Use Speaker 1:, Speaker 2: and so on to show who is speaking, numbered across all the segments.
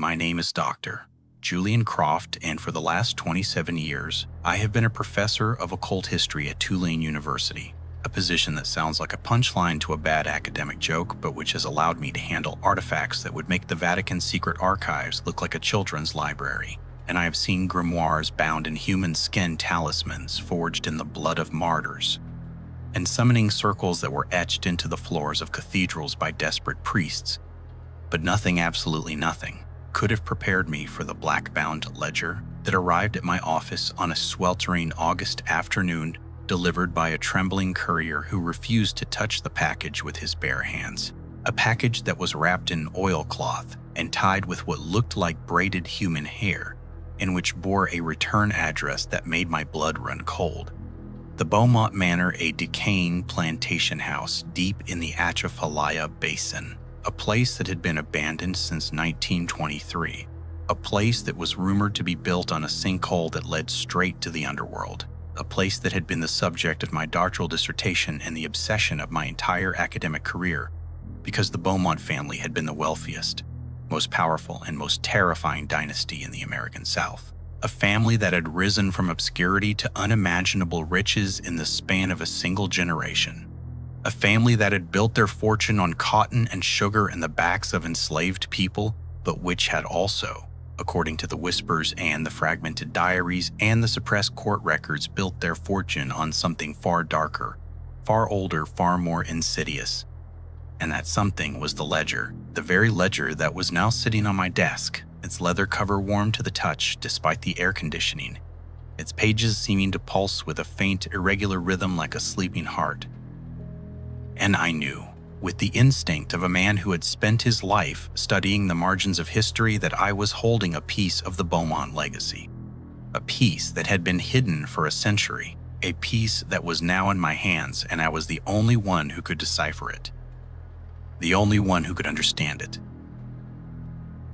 Speaker 1: my name is Dr. Julian Croft, and for the last 27 years, I have been a professor of occult history at Tulane University, a position that sounds like a punchline to a bad academic joke, but which has allowed me to handle artifacts that would make the Vatican's secret archives look like a children's library. And I have seen grimoires bound in human skin talismans forged in the blood of martyrs, and summoning circles that were etched into the floors of cathedrals by desperate priests. But nothing, absolutely nothing, could have prepared me for the black-bound ledger that arrived at my office on a sweltering August afternoon, delivered by a trembling courier who refused to touch the package with his bare hands. A package that was wrapped in oilcloth and tied with what looked like braided human hair, and which bore a return address that made my blood run cold. The Beaumont Manor, a decaying plantation house deep in the Atchafalaya Basin, a place that had been abandoned since 1923, a place that was rumored to be built on a sinkhole that led straight to the underworld, a place that had been the subject of my doctoral dissertation and the obsession of my entire academic career, because the Beaumont family had been the wealthiest, most powerful, and most terrifying dynasty in the American South. A family that had risen from obscurity to unimaginable riches in the span of a single generation. A family that had built their fortune on cotton and sugar and the backs of enslaved people, but which had also, according to the whispers and the fragmented diaries and the suppressed court records, built their fortune on something far darker, far older, far more insidious. And that something was the ledger, the very ledger that was now sitting on my desk, its leather cover warm to the touch despite the air conditioning, its pages seeming to pulse with a faint, irregular rhythm like a sleeping heart. And I knew, with the instinct of a man who had spent his life studying the margins of history, that I was holding a piece of the Beaumont legacy, a piece that had been hidden for a century, a piece that was now in my hands, and I was the only one who could decipher it. The only one who could understand it.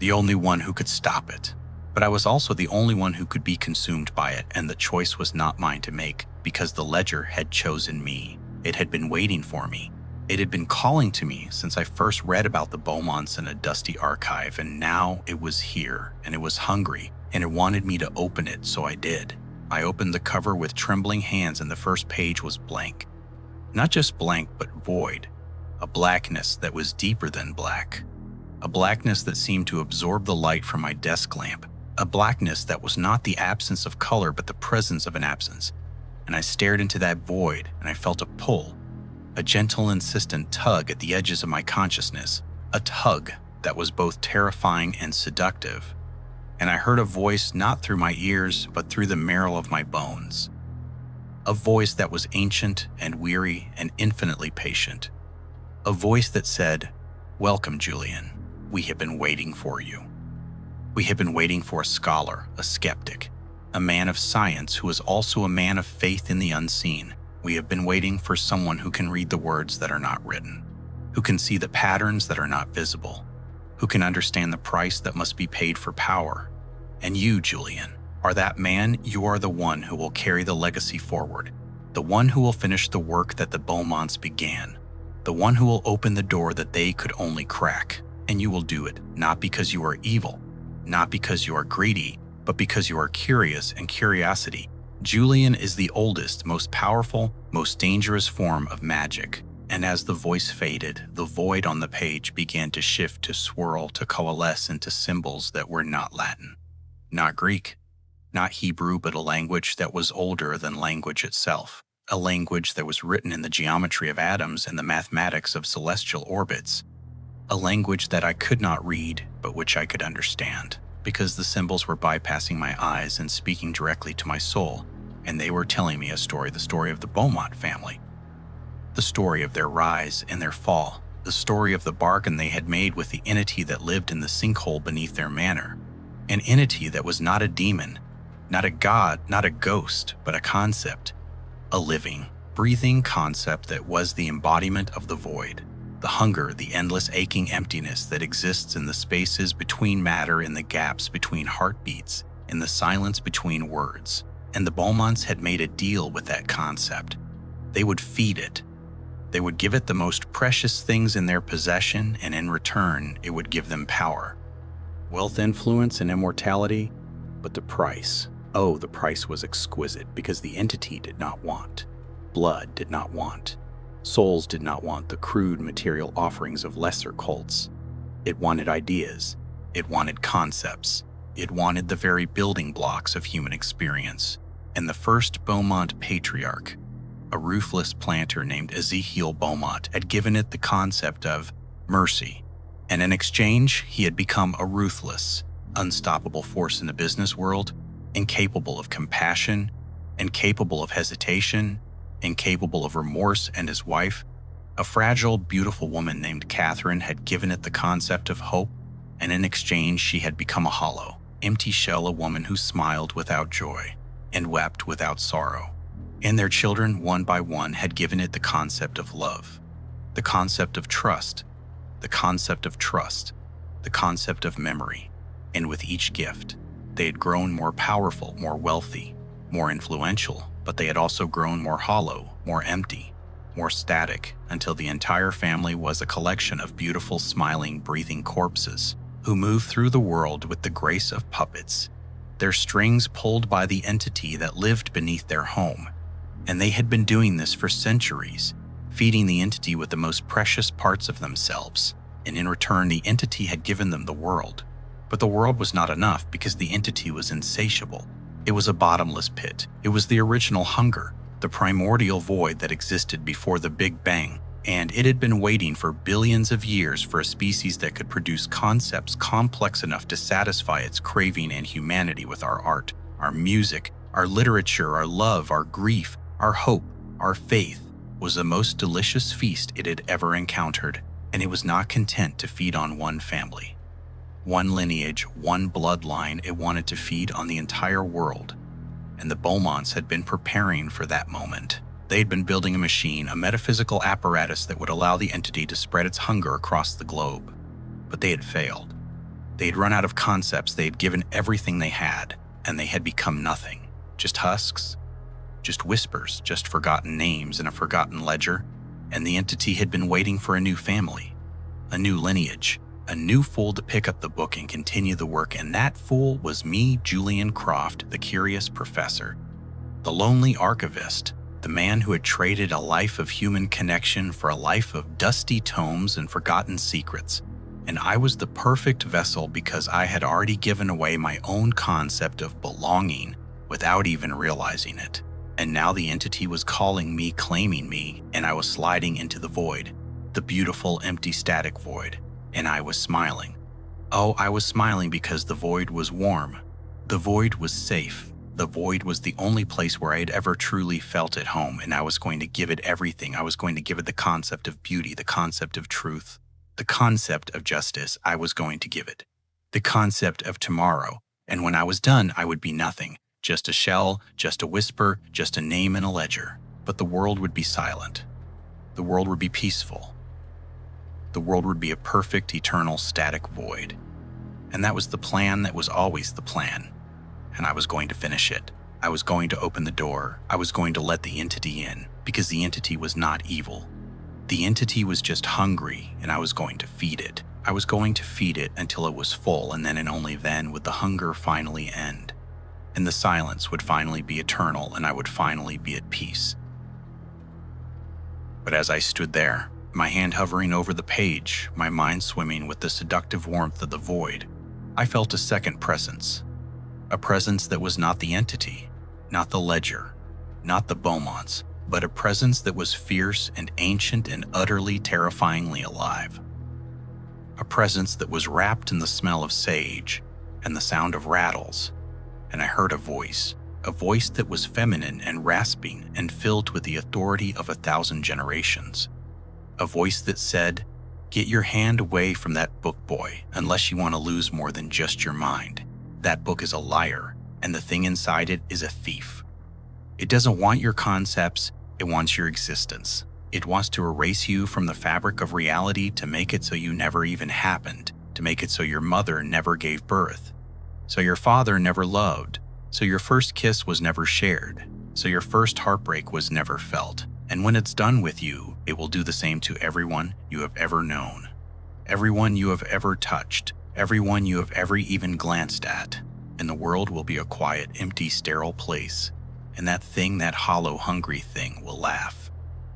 Speaker 1: The only one who could stop it. But I was also the only one who could be consumed by it, and the choice was not mine to make, because the ledger had chosen me. It had been waiting for me. It had been calling to me since I first read about the Beaumonts in a dusty archive, and now it was here, and it was hungry, and it wanted me to open it, so I did. I opened the cover with trembling hands, and the first page was blank. Not just blank, but void. A blackness that was deeper than black. A blackness that seemed to absorb the light from my desk lamp. A blackness that was not the absence of color, but the presence of an absence. And I stared into that void, and I felt a pull, a gentle, insistent tug at the edges of my consciousness, a tug that was both terrifying and seductive. And I heard a voice not through my ears, but through the marrow of my bones. A voice that was ancient and weary and infinitely patient. A voice that said, "Welcome, Julian. We have been waiting for you. We have been waiting for a scholar, a skeptic, a man of science who is also a man of faith in the unseen. We have been waiting for someone who can read the words that are not written, who can see the patterns that are not visible, who can understand the price that must be paid for power. And you, Julian, are that man. You are the one who will carry the legacy forward, the one who will finish the work that the Beaumonts began, the one who will open the door that they could only crack. And you will do it, not because you are evil, not because you are greedy, but because you are curious, and curiosity. Julian is the oldest, most powerful, most dangerous form of magic." And as the voice faded, the void on the page began to shift, to swirl, to coalesce into symbols that were not Latin, not Greek, not Hebrew, but a language that was older than language itself, a language that was written in the geometry of atoms and the mathematics of celestial orbits, a language that I could not read, but which I could understand, because the symbols were bypassing my eyes and speaking directly to my soul, and they were telling me a story, the story of the Beaumont family, the story of their rise and their fall, the story of the bargain they had made with the entity that lived in the sinkhole beneath their manor, an entity that was not a demon, not a god, not a ghost, but a concept, a living, breathing concept that was the embodiment of the void. The hunger, the endless aching emptiness that exists in the spaces between matter, in the gaps between heartbeats, in the silence between words. And the Beaumonts had made a deal with that concept. They would feed it. They would give it the most precious things in their possession, and in return, it would give them power. wealth, influence, and immortality. But the price, oh, the price was exquisite, because the entity did not want. Blood did not want. Souls did not want the crude material offerings of lesser cults. It wanted ideas. It wanted concepts. It wanted the very building blocks of human experience. And the first Beaumont patriarch, a ruthless planter named Ezekiel Beaumont, had given it the concept of mercy. And in exchange, he had become a ruthless, unstoppable force in the business world, incapable of compassion, incapable of hesitation, incapable of remorse. And his wife, a fragile, beautiful woman named Catherine, had given it the concept of hope, and in exchange she had become a hollow, empty shell, a woman who smiled without joy and wept without sorrow. And their children, one by one, had given it the concept of love, the concept of trust, the concept of trust, the concept of memory. And with each gift, they had grown more powerful, more wealthy, more influential, but they had also grown more hollow, more empty, more static, until the entire family was a collection of beautiful, smiling, breathing corpses who moved through the world with the grace of puppets, their strings pulled by the entity that lived beneath their home. And they had been doing this for centuries, feeding the entity with the most precious parts of themselves, and in return the entity had given them the world. But the world was not enough, because the entity was insatiable. It was a bottomless pit. It was the original hunger, the primordial void that existed before the Big Bang, and it had been waiting for billions of years for a species that could produce concepts complex enough to satisfy its craving and humanity with our art, our music, our literature, our love, our grief, our hope, our faith. Was the most delicious feast it had ever encountered, and it was not content to feed on one family, one lineage, one bloodline. It wanted to feed on the entire world, and the Beaumonts had been preparing for that moment. They had been building a machine, a metaphysical apparatus that would allow the entity to spread its hunger across the globe. But they had failed. They had run out of concepts. They had given everything they had, and they had become nothing. Just husks, just whispers, just forgotten names in a forgotten ledger. And the entity had been waiting for a new family, a new lineage, a new fool to pick up the book and continue the work. And that fool was me, Julian Croft, the curious professor, the lonely archivist, the man who had traded a life of human connection for a life of dusty tomes and forgotten secrets. And I was the perfect vessel, because I had already given away my own concept of belonging without even realizing it. And now the entity was calling me, claiming me, and I was sliding into the void, the beautiful, empty, static void. And I was smiling. Oh, I was smiling because the void was warm. The void was safe. The void was the only place where I had ever truly felt at home, and I was going to give it everything. I was going to give it the concept of beauty, the concept of truth, the concept of justice. I was going to give it the concept of tomorrow. And when I was done, I would be nothing. Just a shell, just a whisper, just a name in a ledger. But the world would be silent. The world would be peaceful. The world would be a perfect, eternal, static void. And that was the plan. That was always the plan. And I was going to finish it. I was going to open the door. I was going to let the entity in, because the entity was not evil. The entity was just hungry, and I was going to feed it. I was going to feed it until it was full, and then and only then would the hunger finally end. And the silence would finally be eternal, and I would finally be at peace. But as I stood there, my hand hovering over the page, my mind swimming with the seductive warmth of the void, I felt a second presence. A presence that was not the entity, not the ledger, not the Beaumonts, but a presence that was fierce and ancient and utterly terrifyingly alive. A presence that was wrapped in the smell of sage and the sound of rattles. And I heard a voice that was feminine and rasping and filled with the authority of 1,000 generations. A voice that said, "Get your hand away from that book, boy, unless you want to lose more than just your mind. That book is a liar, and the thing inside it is a thief. It doesn't want your concepts, it wants your existence. It wants to erase you from the fabric of reality, to make it so you never even happened, to make it so your mother never gave birth, so your father never loved, so your first kiss was never shared, so your first heartbreak was never felt. And when it's done with you, it will do the same to everyone you have ever known, everyone you have ever touched, everyone you have ever even glanced at, and the world will be a quiet, empty, sterile place, and that thing, that hollow, hungry thing, will laugh.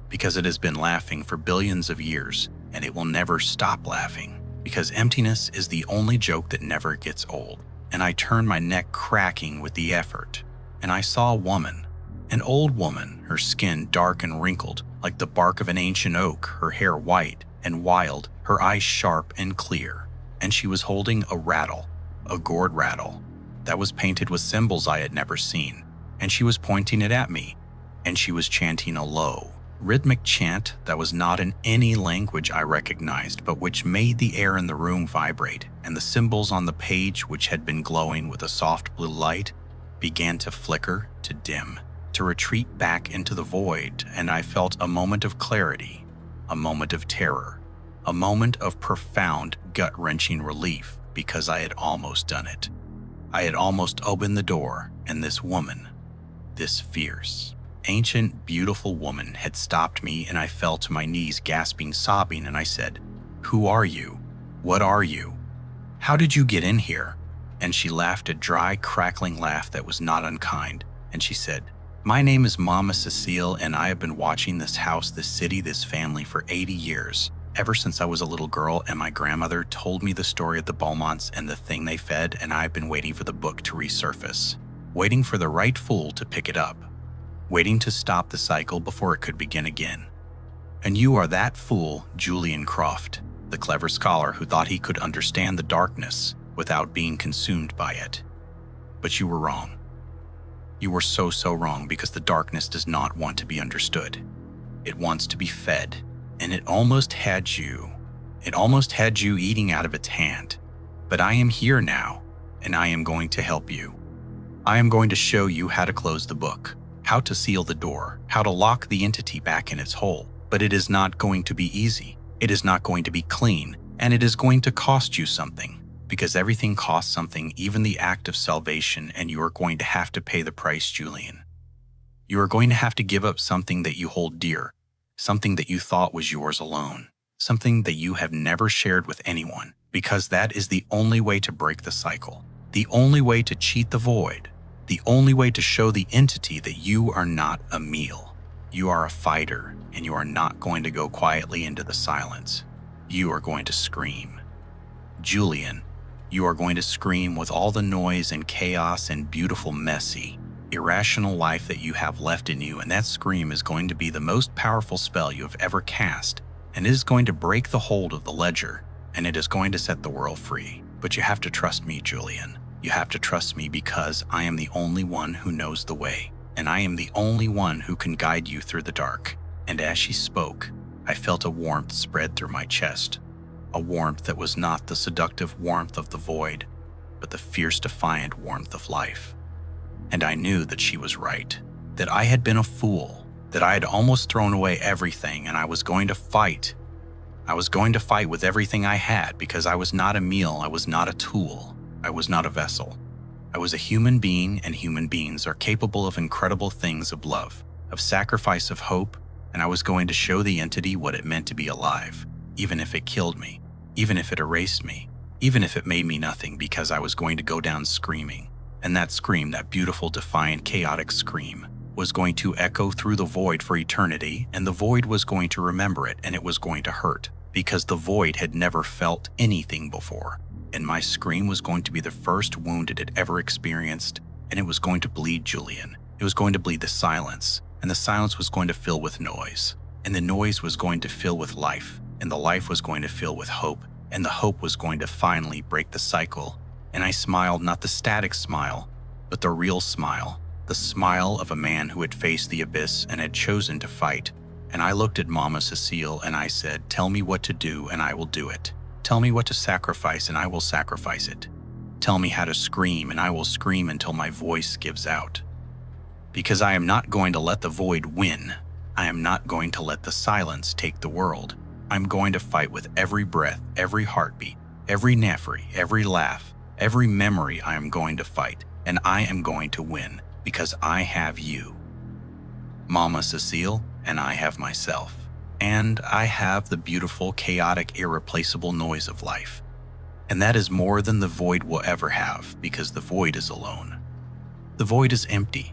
Speaker 1: Because it has been laughing for billions of years, and it will never stop laughing, because emptiness is the only joke that never gets old. And I turned my neck cracking with the effort, and I saw a woman, an old woman, her skin dark and wrinkled like the bark of an ancient oak, her hair white and wild, her eyes sharp and clear, and she was holding a rattle, a gourd rattle, that was painted with symbols I had never seen, and she was pointing it at me, and she was chanting a low, rhythmic chant that was not in any language I recognized, but which made the air in the room vibrate, and the symbols on the page, which had been glowing with a soft blue light, began to flicker, to dim, to retreat back into the void, and I felt a moment of clarity, a moment of terror, a moment of profound, gut-wrenching relief, because I had almost done it. I had almost opened the door, and this woman, this fierce, ancient, beautiful woman had stopped me, and I fell to my knees, gasping, sobbing, and I said, "Who are you? What are you? How did you get in here?" And she laughed a dry, crackling laugh that was not unkind, and she said, "My name is Mama Cecile, and I have been watching this house, this city, this family for 80 years, ever since I was a little girl, and my grandmother told me the story of the Beaumonts and the thing they fed, and I've been waiting for the book to resurface, waiting for the right fool to pick it up, waiting to stop the cycle before it could begin again. And you are that fool, Julian Croft, the clever scholar who thought he could understand the darkness without being consumed by it. But you were wrong. You were so wrong, because the darkness does not want to be understood. It wants to be fed, and it almost had you eating out of its hand. But I am here now, and I am going to help you. I am going to show you how to close the book, how to seal the door, how to lock the entity back in its hole. But it is not going to be easy. It is not going to be clean, and it is going to cost you something. Because everything costs something, even the act of salvation, and you are going to have to pay the price, Julian. You are going to have to give up something that you hold dear, something that you thought was yours alone, something that you have never shared with anyone, because that is the only way to break the cycle, the only way to cheat the void, the only way to show the entity that you are not a meal. You are a fighter, and you are not going to go quietly into the silence. You are going to scream. Julian, you are going to scream with all the noise and chaos and beautiful, messy, irrational life that you have left in you, and that scream is going to be the most powerful spell you have ever cast, and it is going to break the hold of the ledger, and it is going to set the world free. But you have to trust me, Julian. You have to trust me, because I am the only one who knows the way, and I am the only one who can guide you through the dark." And as she spoke, I felt a warmth spread through my chest, a warmth that was not the seductive warmth of the void, but the fierce, defiant warmth of life. And I knew that she was right, that I had been a fool, that I had almost thrown away everything, and I was going to fight. I was going to fight with everything I had, because I was not a meal, I was not a tool, I was not a vessel. I was a human being, and human beings are capable of incredible things, of love, of sacrifice, of hope, and I was going to show the entity what it meant to be alive, even if it killed me, even if it erased me, even if it made me nothing, because I was going to go down screaming. And that scream, that beautiful, defiant, chaotic scream, was going to echo through the void for eternity, and the void was going to remember it, and it was going to hurt, because the void had never felt anything before. And my scream was going to be the first wound it had ever experienced, and it was going to bleed, Julian. It was going to bleed the silence, and the silence was going to fill with noise, and the noise was going to fill with life, and the life was going to fill with hope, and the hope was going to finally break the cycle. And I smiled, not the static smile, but the real smile, the smile of a man who had faced the abyss and had chosen to fight. And I looked at Mama Cecile and I said, "Tell me what to do and I will do it. Tell me what to sacrifice and I will sacrifice it. Tell me how to scream and I will scream until my voice gives out. Because I am not going to let the void win. I am not going to let the silence take the world. I'm going to fight with every breath, every heartbeat, every nephri, every laugh, every memory. I am going to fight, and I am going to win, because I have you, Mama Cecile, and I have myself. And I have the beautiful, chaotic, irreplaceable noise of life. And that is more than the void will ever have, because the void is alone. The void is empty.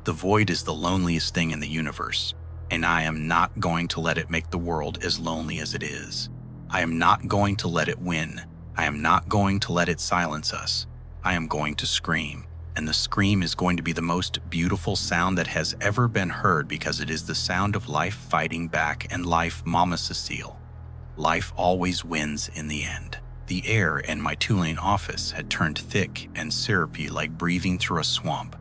Speaker 1: The void is the loneliest thing in the universe, and I am not going to let it make the world as lonely as it is. I am not going to let it win. I am not going to let it silence us. I am going to scream, and the scream is going to be the most beautiful sound that has ever been heard, because it is the sound of life fighting back, and life, Mama Cecile. Life always wins in the end. The air in my Tulane office had turned thick and syrupy, like breathing through a swamp.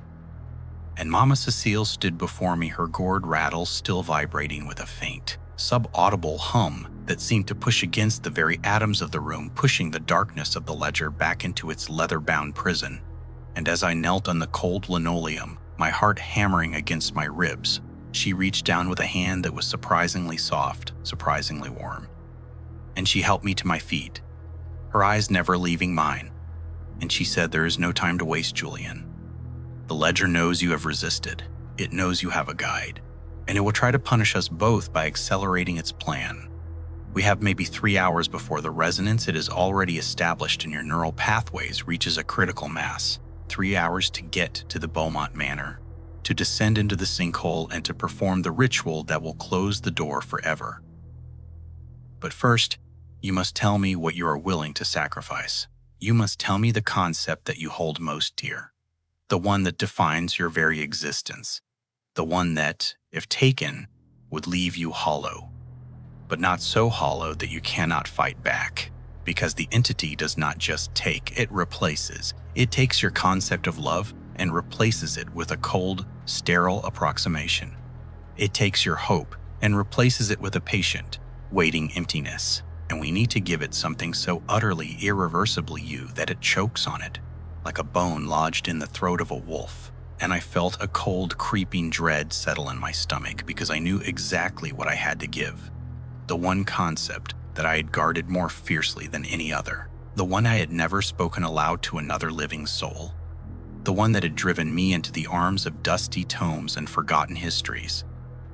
Speaker 1: And Mama Cecile stood before me, her gourd rattle still vibrating with a faint, subaudible hum that seemed to push against the very atoms of the room, pushing the darkness of the ledger back into its leather-bound prison. And as I knelt on the cold linoleum, my heart hammering against my ribs, she reached down with a hand that was surprisingly soft, surprisingly warm. And she helped me to my feet, her eyes never leaving mine. And she said, "There is no time to waste, Julian. The ledger knows you have resisted. It knows you have a guide, and it will try to punish us both by accelerating its plan. We have maybe 3 hours before the resonance it has already established in your neural pathways reaches a critical mass. 3 hours to get to the Beaumont Manor, to descend into the sinkhole, and to perform the ritual that will close the door forever. But first, you must tell me what you are willing to sacrifice. You must tell me the concept that you hold most dear, the one that defines your very existence, the one that, if taken, would leave you hollow, but not so hollow that you cannot fight back, because the entity does not just take, it replaces. It takes your concept of love and replaces it with a cold, sterile approximation. It takes your hope and replaces it with a patient, waiting emptiness. And we need to give it something so utterly, irreversibly you that it chokes on it, like a bone lodged in the throat of a wolf. And I felt a cold, creeping dread settle in my stomach, because I knew exactly what I had to give. The one concept that I had guarded more fiercely than any other. The one I had never spoken aloud to another living soul. The one that had driven me into the arms of dusty tomes and forgotten histories.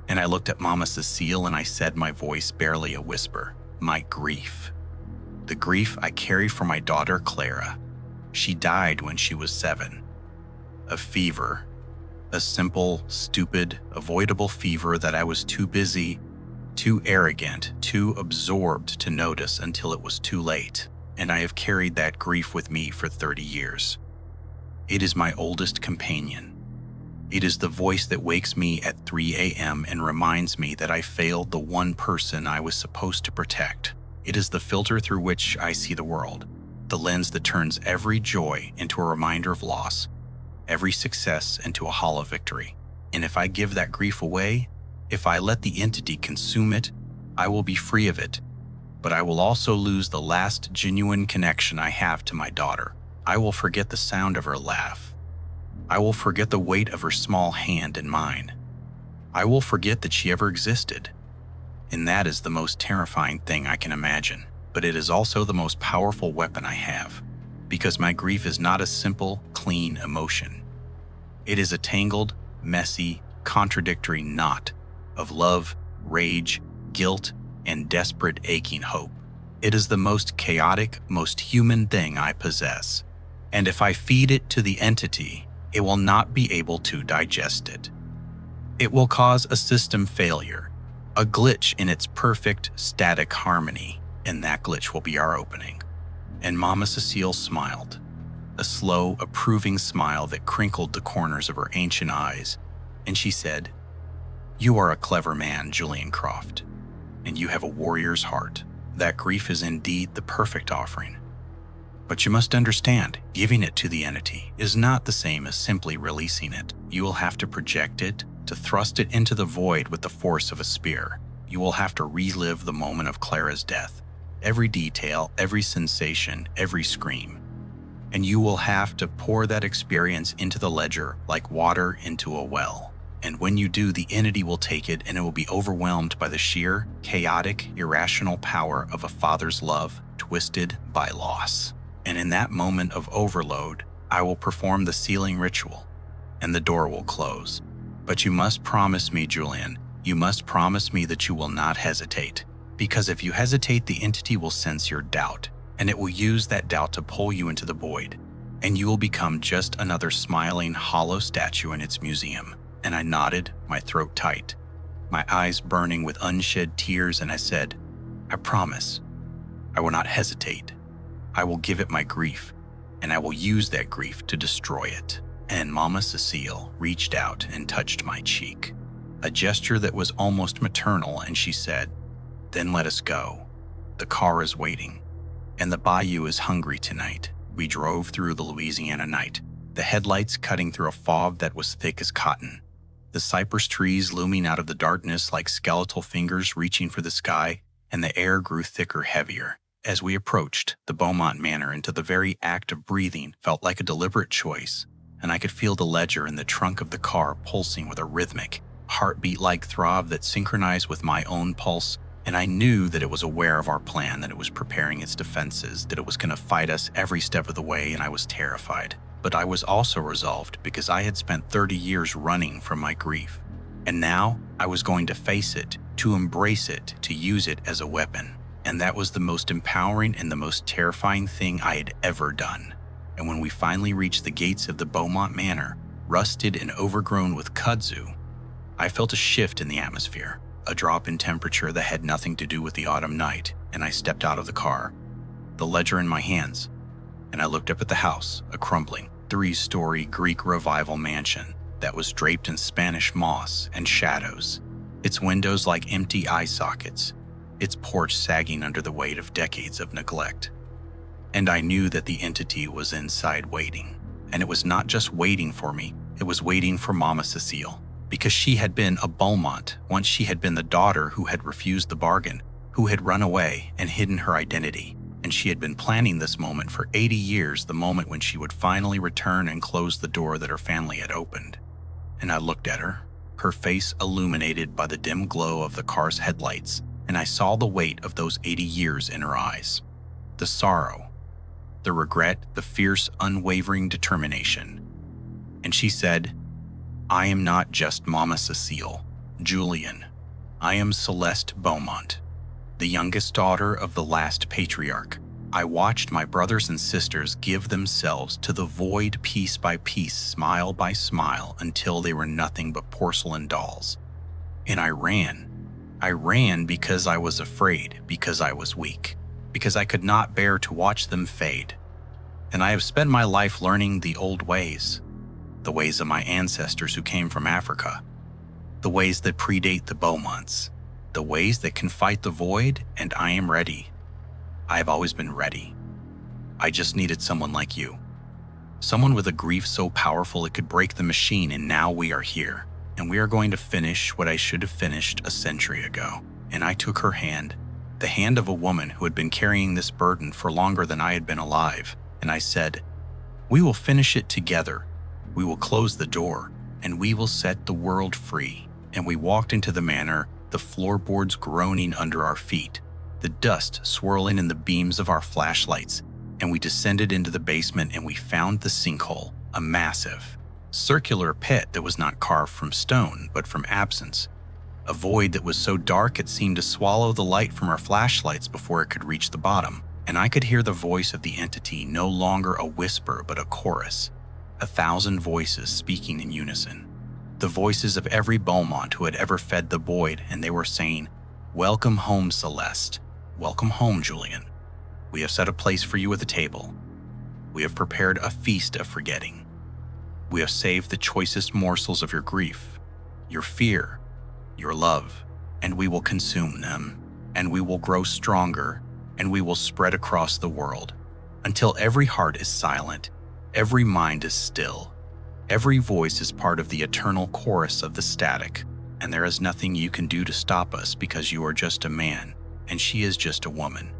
Speaker 1: And I looked at Mama Cecile and I said, my voice barely a whisper, my grief. The grief I carry for my daughter Clara. She died when she was 7. A fever. A simple, stupid, avoidable fever that I was too busy, too arrogant, too absorbed to notice until it was too late. And I have carried that grief with me for 30 years. It is my oldest companion. It is the voice that wakes me at 3 a.m. and reminds me that I failed the one person I was supposed to protect. It is the filter through which I see the world, the lens that turns every joy into a reminder of loss, every success into a hollow victory. And if I give that grief away, if I let the entity consume it, I will be free of it. But I will also lose the last genuine connection I have to my daughter. I will forget the sound of her laugh. I will forget the weight of her small hand in mine. I will forget that she ever existed. And that is the most terrifying thing I can imagine. But it is also the most powerful weapon I have, because my grief is not a simple, clean emotion. It is a tangled, messy, contradictory knot of love, rage, guilt, and desperate aching hope. It is the most chaotic, most human thing I possess. And if I feed it to the entity, it will not be able to digest it. It will cause a system failure, a glitch in its perfect, static harmony, and that glitch will be our opening. And Mama Cecile smiled, a slow, approving smile that crinkled the corners of her ancient eyes, and she said, "You are a clever man, Julian Croft, and you have a warrior's heart. That grief is indeed the perfect offering. But you must understand, giving it to the entity is not the same as simply releasing it. You will have to project it, to thrust it into the void with the force of a spear. You will have to relive the moment of Clara's death, every detail, every sensation, every scream. And you will have to pour that experience into the ledger like water into a well. And when you do, the entity will take it and it will be overwhelmed by the sheer, chaotic, irrational power of a father's love twisted by loss. And in that moment of overload, I will perform the sealing ritual, and the door will close. But you must promise me, Julian, you must promise me that you will not hesitate. Because if you hesitate, the entity will sense your doubt, and it will use that doubt to pull you into the void, and you will become just another smiling, hollow statue in its museum." And I nodded, my throat tight, my eyes burning with unshed tears, and I said, "I promise. I will not hesitate. I will give it my grief, and I will use that grief to destroy it." And Mama Cecile reached out and touched my cheek, a gesture that was almost maternal, and she said, "Then let us go. The car is waiting, and the bayou is hungry tonight." We drove through the Louisiana night, the headlights cutting through a fog that was thick as cotton, the cypress trees looming out of the darkness like skeletal fingers reaching for the sky, and the air grew thicker, heavier. As we approached the Beaumont Manor, into the very act of breathing felt like a deliberate choice, and I could feel the ledger in the trunk of the car pulsing with a rhythmic, heartbeat-like throb that synchronized with my own pulse, and I knew that it was aware of our plan, that it was preparing its defenses, that it was going to fight us every step of the way, and I was terrified. But I was also resolved, because I had spent 30 years running from my grief, and now I was going to face it, to embrace it, to use it as a weapon. And that was the most empowering and the most terrifying thing I had ever done. And when we finally reached the gates of the Beaumont Manor, rusted and overgrown with kudzu, I felt a shift in the atmosphere, a drop in temperature that had nothing to do with the autumn night, and I stepped out of the car, the ledger in my hands, and I looked up at the house, a crumbling, 3-story Greek Revival mansion that was draped in Spanish moss and shadows, its windows like empty eye sockets, its porch sagging under the weight of decades of neglect. And I knew that the entity was inside waiting. And it was not just waiting for me, it was waiting for Mama Cecile. Because she had been a Beaumont, once she had been the daughter who had refused the bargain, who had run away and hidden her identity. And she had been planning this moment for 80 years, the moment when she would finally return and close the door that her family had opened. And I looked at her face illuminated by the dim glow of the car's headlights, and I saw the weight of those 80 years in her eyes. The sorrow, the regret, the fierce, unwavering determination. And she said, "I am not just Mama Cecile, Julian. I am Celeste Beaumont, the youngest daughter of the last patriarch. I watched my brothers and sisters give themselves to the void piece by piece, smile by smile, until they were nothing but porcelain dolls. And I ran. I ran because I was afraid, because I was weak, because I could not bear to watch them fade. And I have spent my life learning the old ways, the ways of my ancestors who came from Africa, the ways that predate the Beaumonts, the ways that can fight the void, and I am ready. I have always been ready. I just needed someone like you. Someone with a grief so powerful it could break the machine, and now we are here. And we are going to finish what I should have finished a century ago." And I took her hand, the hand of a woman who had been carrying this burden for longer than I had been alive, and I said, "We will finish it together. We will close the door, and we will set the world free." And we walked into the manor, the floorboards groaning under our feet, the dust swirling in the beams of our flashlights, and we descended into the basement, and we found the sinkhole, a massive, circular pit that was not carved from stone, but from absence, a void that was so dark it seemed to swallow the light from our flashlights before it could reach the bottom. And I could hear the voice of the entity, no longer a whisper but a chorus, 1,000 voices speaking in unison, the voices of every Beaumont who had ever fed the void, and they were saying, "Welcome home, Celeste. Welcome home, Julian. We have set a place for you at the table. We have prepared a feast of forgetting. We have saved the choicest morsels of your grief, your fear, your love, and we will consume them, and we will grow stronger, and we will spread across the world, until every heart is silent, every mind is still, every voice is part of the eternal chorus of the static, and there is nothing you can do to stop us, because you are just a man, and she is just a woman,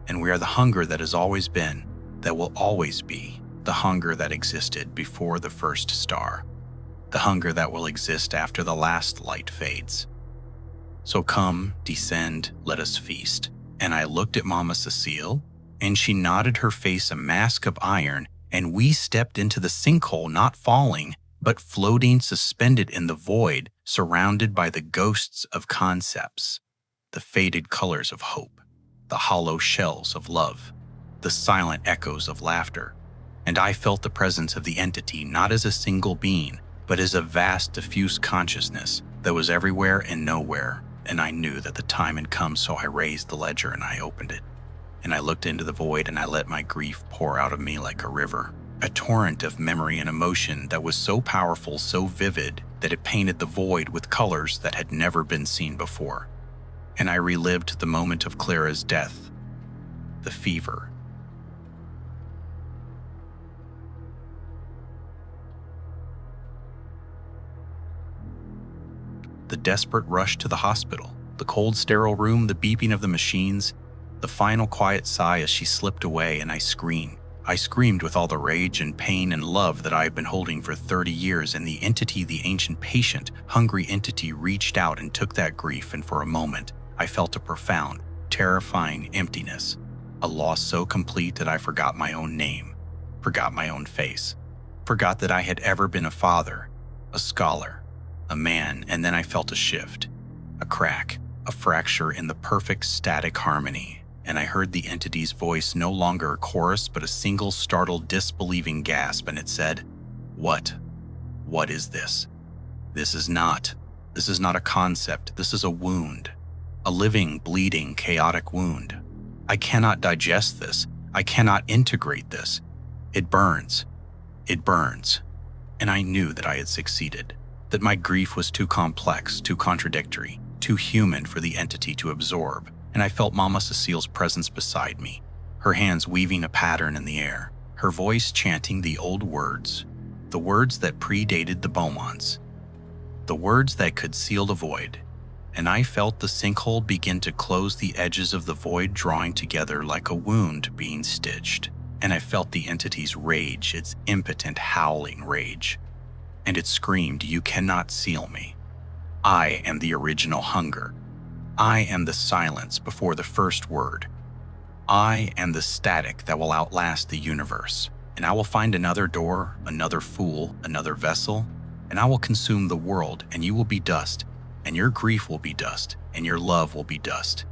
Speaker 1: and we are the hunger that has always been, that will always be, the hunger that existed before the first star, the hunger that will exist after the last light fades. So come, descend, let us feast." And I looked at Mama Cecile, and she nodded, her face a mask of iron, and we stepped into the sinkhole, not falling, but floating, suspended in the void, surrounded by the ghosts of concepts, the faded colors of hope, the hollow shells of love, the silent echoes of laughter. And I felt the presence of the entity not as a single being, but as a vast, diffuse consciousness that was everywhere and nowhere, and I knew that the time had come, so I raised the ledger and I opened it. And I looked into the void and I let my grief pour out of me like a river, a torrent of memory and emotion that was so powerful, so vivid, that it painted the void with colors that had never been seen before. And I relived the moment of Clara's death, the fever, the desperate rush to the hospital, the cold, sterile room, the beeping of the machines, the final quiet sigh as she slipped away, and I screamed. I screamed with all the rage and pain and love that I had been holding for 30 years, and the entity, the ancient, patient, hungry entity, reached out and took that grief, and for a moment, I felt a profound, terrifying emptiness, a loss so complete that I forgot my own name, forgot my own face, forgot that I had ever been a father, a scholar, a man, and then I felt a shift, a crack, a fracture in the perfect static harmony, and I heard the entity's voice, no longer a chorus, but a single startled, disbelieving gasp, and it said, "What? What is this? This is not a concept, this is a wound, a living, bleeding, chaotic wound. I cannot digest this, I cannot integrate this. It burns, it burns." And I knew that I had succeeded, that my grief was too complex, too contradictory, too human for the entity to absorb, and I felt Mama Cecile's presence beside me, her hands weaving a pattern in the air, her voice chanting the old words, the words that predated the Beaumonts, the words that could seal the void. And I felt the sinkhole begin to close, the edges of the void drawing together like a wound being stitched, and I felt the entity's rage, its impotent, howling rage. And it screamed, "You cannot seal me. I am the original hunger. I am the silence before the first word. I am the static that will outlast the universe, and I will find another door, another fool, another vessel, and I will consume the world, and you will be dust, and your grief will be dust, and your love will be dust,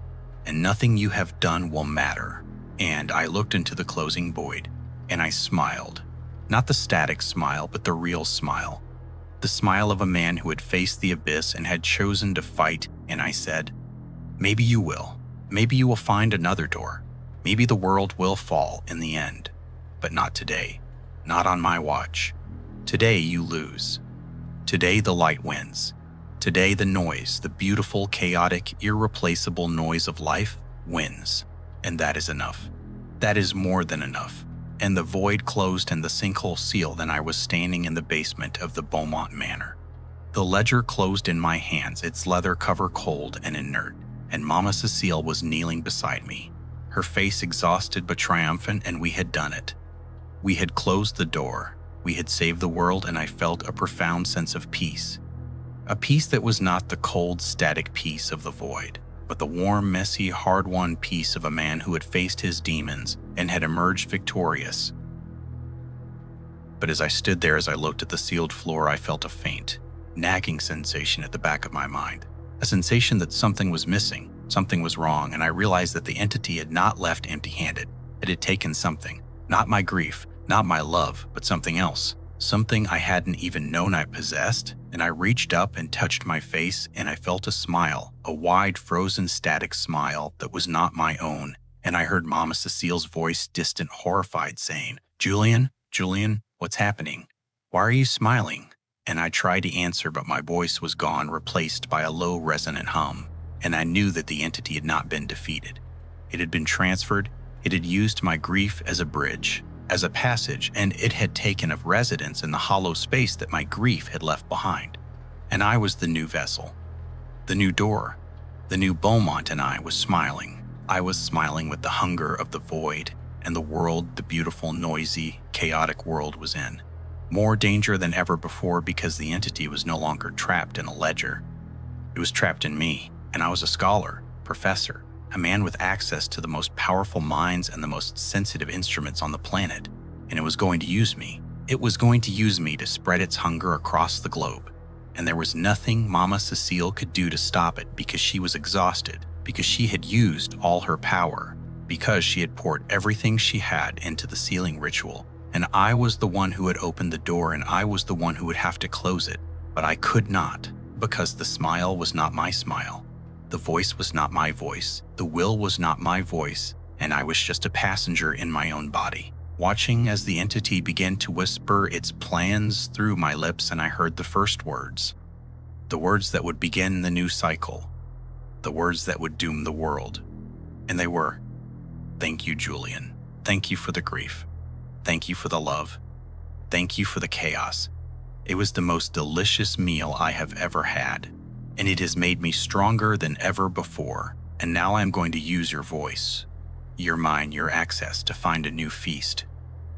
Speaker 1: and nothing you have done will matter." And I looked into the closing void, and I smiled. Not the static smile, but the real smile. The smile of a man who had faced the abyss and had chosen to fight, and I said, "Maybe you will. Maybe you will find another door. Maybe the world will fall in the end. But not today. Not on my watch. Today you lose. Today the light wins. Today the noise, the beautiful, chaotic, irreplaceable noise of life, wins. And that is enough. That is more than enough." And the void closed and the sinkhole sealed, and I was standing in the basement of the Beaumont Manor. The ledger closed in my hands, its leather cover cold and inert, and Mama Cecile was kneeling beside me, her face exhausted but triumphant, and we had done it. We had closed the door, we had saved the world, and I felt a profound sense of peace. A peace that was not the cold, static peace of the void, but the warm, messy, hard-won peace of a man who had faced his demons and had emerged victorious. But as I stood there, as I looked at the sealed floor, I felt a faint, nagging sensation at the back of my mind, a sensation that something was missing, something was wrong, and I realized that the entity had not left empty-handed. It had taken something, not my grief, not my love, but something else, something I hadn't even known I possessed. And I reached up and touched my face, and I felt a smile, a wide, frozen, static smile that was not my own. And I heard Mama Cecile's voice, distant, horrified, saying, Julian, what's happening? Why are you smiling?" And I tried to answer, but my voice was gone, replaced by a low, resonant hum. And I knew that the entity had not been defeated. It had been transferred. It had used my grief as a bridge, as a passage, and it had taken up residence in the hollow space that my grief had left behind. And I was the new vessel, the new door, the new Beaumont, and I was smiling. I was smiling with the hunger of the void and the world the beautiful, noisy, chaotic world was in. More danger than ever before, because the entity was no longer trapped in a ledger. It was trapped in me, and I was a scholar, professor, a man with access to the most powerful minds and the most sensitive instruments on the planet, and it was going to use me. It was going to use me to spread its hunger across the globe, and there was nothing Mama Cecile could do to stop it, because she was exhausted, because she had used all her power, because she had poured everything she had into the sealing ritual, and I was the one who had opened the door and I was the one who would have to close it. But I could not, because the smile was not my smile. The voice was not my voice. The will was not my voice, and I was just a passenger in my own body, watching as the entity began to whisper its plans through my lips, and I heard the first words. The words that would begin the new cycle. The words that would doom the world. And they were, "Thank you, Julian. Thank you for the grief. Thank you for the love. Thank you for the chaos. It was the most delicious meal I have ever had, and it has made me stronger than ever before. And now I am going to use your voice, your mind, your access to find a new feast.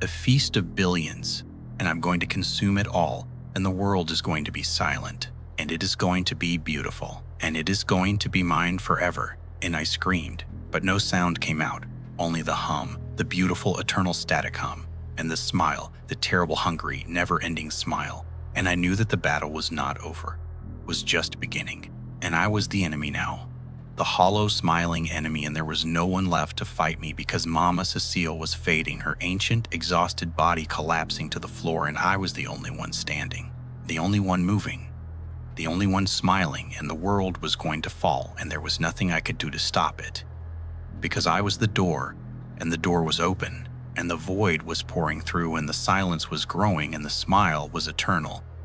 Speaker 1: A feast of billions, and I'm going to consume it all, and the world is going to be silent, and it is going to be beautiful, and it is going to be mine forever." And I screamed, but no sound came out, only the hum, the beautiful eternal static hum, and the smile, the terrible, hungry, never-ending smile. And I knew that the battle was not over, was just beginning, and I was the enemy now. The hollow, smiling enemy, and there was no one left to fight me because Mama Cecile was fading, her ancient, exhausted body collapsing to the floor, and I was the only one standing, the only one moving, the only one smiling, and the world was going to fall, and there was nothing I could do to stop it. Because I was the door, and the door was open, and the void was pouring through, and the silence was growing, and the smile was eternal,